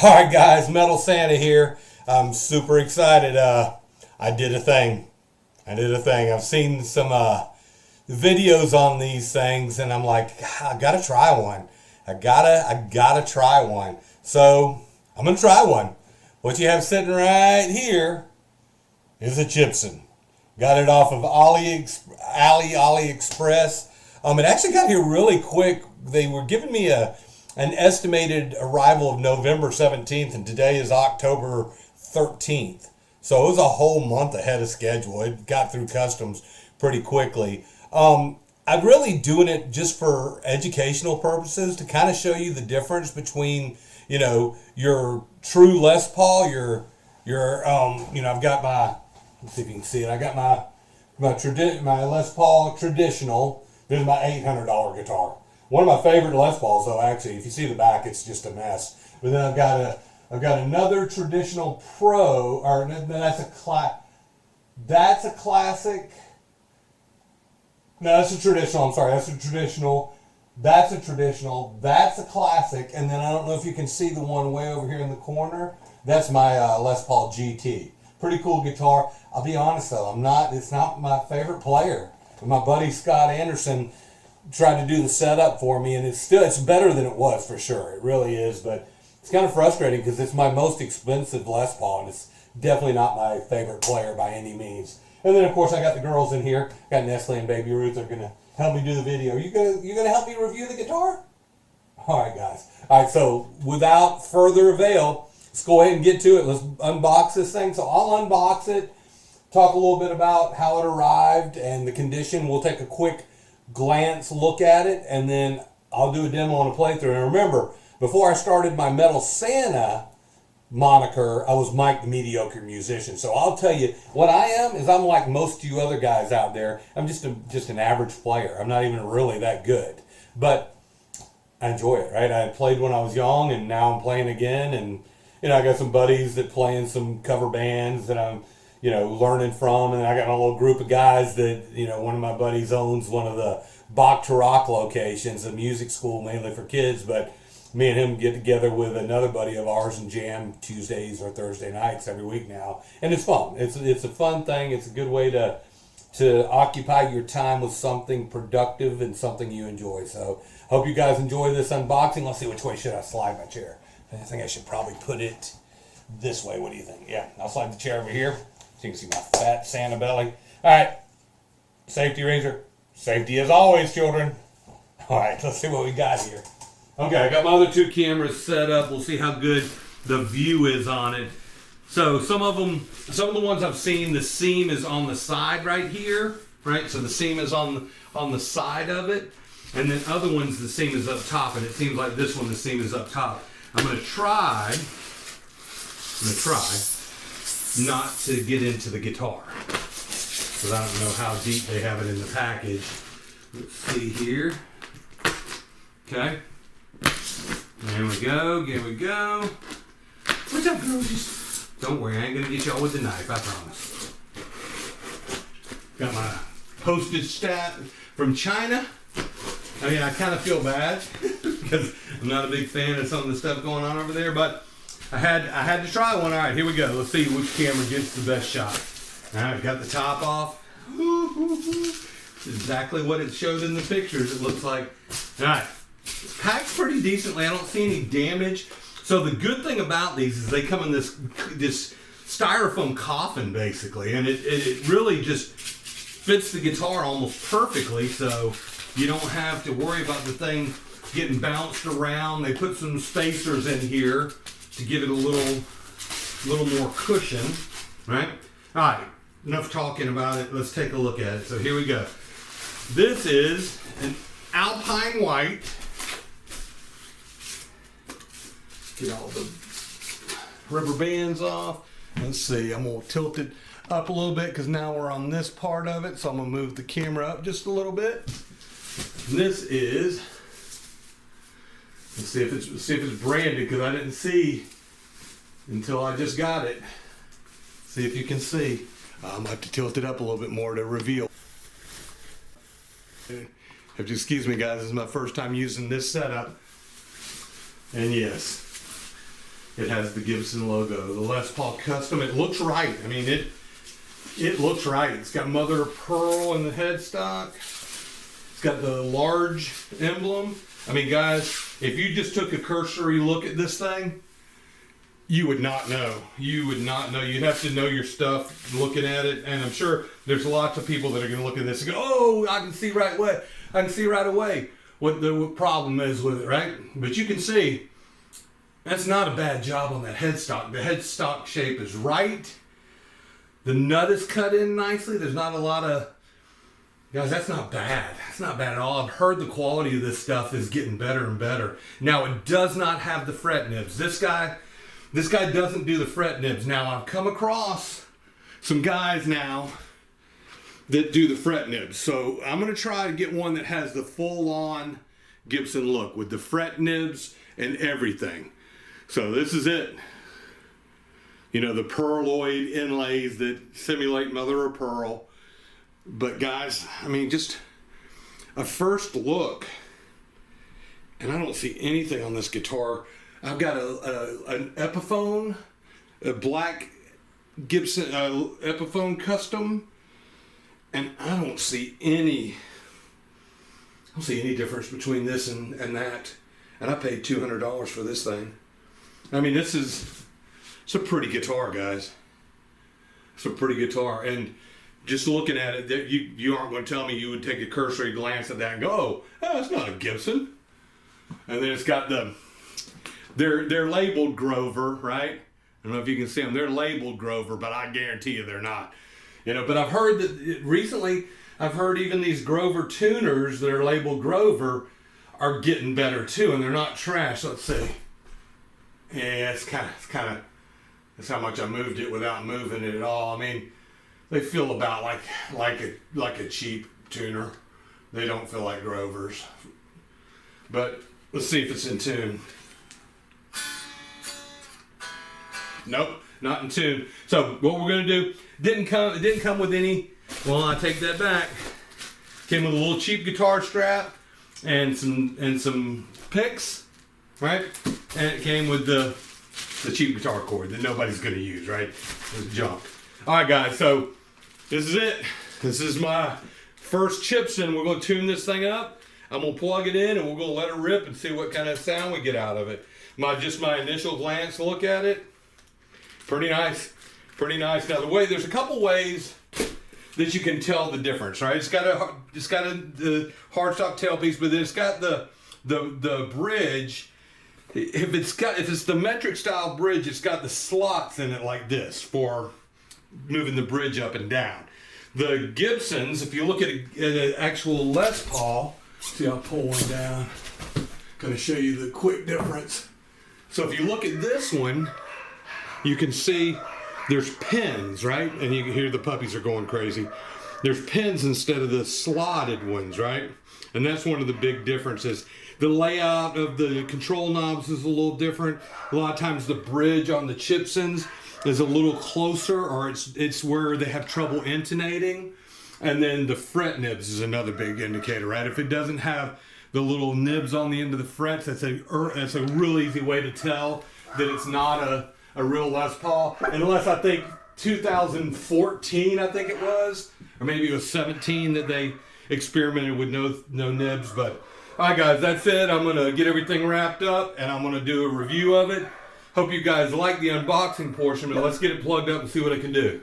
All right, guys, Metal Santa here. I'm super excited. I did a thing. I've seen some videos on these things, and I'm like, I gotta try one. I gotta try one. So I'm gonna try one. What you have sitting right here is a Chibson. Got it off of Aliexpress. It actually got here really quick. They were giving me an estimated arrival of November 17th, and today is October 13th. So it was a whole month ahead of schedule. It got through customs pretty quickly. I'm really doing it just for educational purposes to kind of show you the difference between, your true Les Paul, I've got let's see if you can see it. I got my Les Paul traditional. This is my $800 guitar. One of my favorite Les Pauls, though. Actually, if you see the back, it's just a mess. But then I've got another traditional Pro, or that's a classic. No, that's a traditional. I'm sorry, that's a traditional. That's a traditional. That's a classic. And then I don't know if you can see the one way over here in the corner. That's my Les Paul GT. Pretty cool guitar. I'll be honest though, it's not my favorite player. But my buddy Scott Anderson tried to do the setup for me, and it's better than it was for sure. It really is, but it's kind of frustrating because it's my most expensive Les Paul, and it's definitely not my favorite player by any means. And then of course I got the girls in here. Got Nestle and Baby Ruth. They're gonna help me do the video. You gonna help me review the guitar? All right, guys. All right. So without further avail, let's go ahead and get to it. Let's unbox this thing. So I'll unbox it, talk a little bit about how it arrived and the condition. We'll take a quick glance look at it, and then I'll do a demo on a playthrough. And remember, before I started my Metal Santa moniker, I was Mike the Mediocre Musician. So I'll tell you what I am is I'm like most of you other guys out there. I'm just an average player. I'm not even really that good, but I enjoy it. Right? I played when I was young, and now I'm playing again. And I got some buddies that play in some cover bands that I'm learning from, and I got a little group of guys that one of my buddies owns one of the Bach to Rock locations, a music school mainly for kids, but me and him get together with another buddy of ours and jam Tuesdays or Thursday nights every week now, and it's fun. It's a fun thing. It's a good way to occupy your time with something productive and something you enjoy. So hope you guys enjoy this unboxing. Let's see, which way should I slide my chair? I think I should probably put it this way. What do you think? Yeah, I'll slide the chair over here so you can see my fat Santa belly. All right, safety razor. Safety as always, children. All right, let's see what we got here. Okay, I got my other two cameras set up. We'll see how good the view is on it. So some of the ones I've seen, the seam is on the side right here, right? So the seam is on the side of it, and then other ones the seam is up top, and it seems like this one the seam is up top. I'm gonna try not to get into the guitar, because I don't know how deep they have it in the package. Let's see here. Okay. There we go. What's up, girls? Don't worry, I ain't gonna get y'all with the knife, I promise. Got my postage stamp from China. I mean, I kind of feel bad because I'm not a big fan of some of the stuff going on over there, but I had to try one. All right, here we go. Let's see which camera gets the best shot. All right, got the top off. Exactly what it showed in the pictures, it looks like. All right, it's packed pretty decently. I don't see any damage. So the good thing about these is they come in this styrofoam coffin, basically, and it really just fits the guitar almost perfectly, so you don't have to worry about the thing getting bounced around. They put some spacers in here to give it a little more cushion, right? All right, enough talking about it. Let's take a look at it. So here we go. This is an Alpine White. Get all the rubber bands off. Let's see, I'm gonna tilt it up a little bit because now we're on this part of it. So I'm gonna move the camera up just a little bit. And this is, let's see if it's branded, because I didn't see until I just got it. See if you can see. I might have to tilt it up a little bit more to reveal. Have to excuse me, guys. This is my first time using this setup. And yes, It has the Gibson logo, the Les Paul Custom. It looks right. I mean, it looks right. It's got mother of pearl in the headstock. It's got the large emblem. I mean, guys, if you just took a cursory look at this thing, you would not know. You would not know. You'd have to know your stuff looking at it. And I'm sure there's lots of people that are going to look at this and go, oh, I can see right away. I can see right away what the problem is with it, right? But you can see that's not a bad job on that headstock. The headstock shape is right. The nut is cut in nicely. There's not a lot of... Guys, that's not bad. That's not bad at all. I've heard the quality of this stuff is getting better and better. Now, it does not have the fret nibs. This guy doesn't do the fret nibs. Now, I've come across some guys now that do the fret nibs. So I'm going to try to get one that has the full-on Gibson look with the fret nibs and everything. So this is it. You know, the pearloid inlays that simulate mother of pearl. But guys, I mean, just a first look, and I don't see anything on this guitar. I've got an Epiphone, a black Gibson Epiphone Custom, and I don't see any difference between this and that. And I paid $200 for this thing. I mean, it's a pretty guitar, guys. It's a pretty guitar, and just looking at it, you aren't going to tell me you would take a cursory glance at that and go, oh, that's not a Gibson. And then it's got they're labeled Grover, right? I don't know if you can see them. They're labeled Grover, but I guarantee you they're not. You know, but I've heard that recently, I've heard even these Grover tuners that are labeled Grover are getting better too, and they're not trash. Let's see. Yeah, it's kind of, that's how much I moved it without moving it at all. I mean, they feel about like a cheap tuner. They don't feel like Grovers. But let's see if it's in tune. Nope, not in tune. So what we're gonna do, it didn't come with any, well, I take that back. Came with a little cheap guitar strap and some picks, right? And it came with the cheap guitar cord that nobody's gonna use, right? It's junk. All right, guys, so this is it. This is my first Chibson. We're gonna tune this thing up. I'm gonna plug it in and we're gonna let it rip and see what kind of sound we get out of it. My initial glance look at it, pretty nice, pretty nice. Now there's a couple ways that you can tell the difference, right? It's got the hardstock tailpiece, but then it's got the bridge. If it's the metric style bridge, it's got the slots in it like this for moving the bridge up and down. The Gibsons, if you look at an actual Les Paul, see, I'll pull one down. Going to show you the quick difference. So if you look at this one, you can see there's pins, right? And you can hear the puppies are going crazy. There's pins instead of the slotted ones, right? And that's one of the big differences. The layout of the control knobs is a little different. A lot of times the bridge on the Chibsons is a little closer, or it's where they have trouble intonating. And then the fret nibs is another big indicator, right? If it doesn't have the little nibs on the end of the frets, that's a real easy way to tell that it's not a real Les Paul. Unless I think 2014, I think it was, or maybe it was 17 that they experimented with no nibs. But all right, guys, that's it. I'm gonna get everything wrapped up and I'm gonna do a review of it. Hope you guys like the unboxing portion, but let's get it plugged up and see what it can do.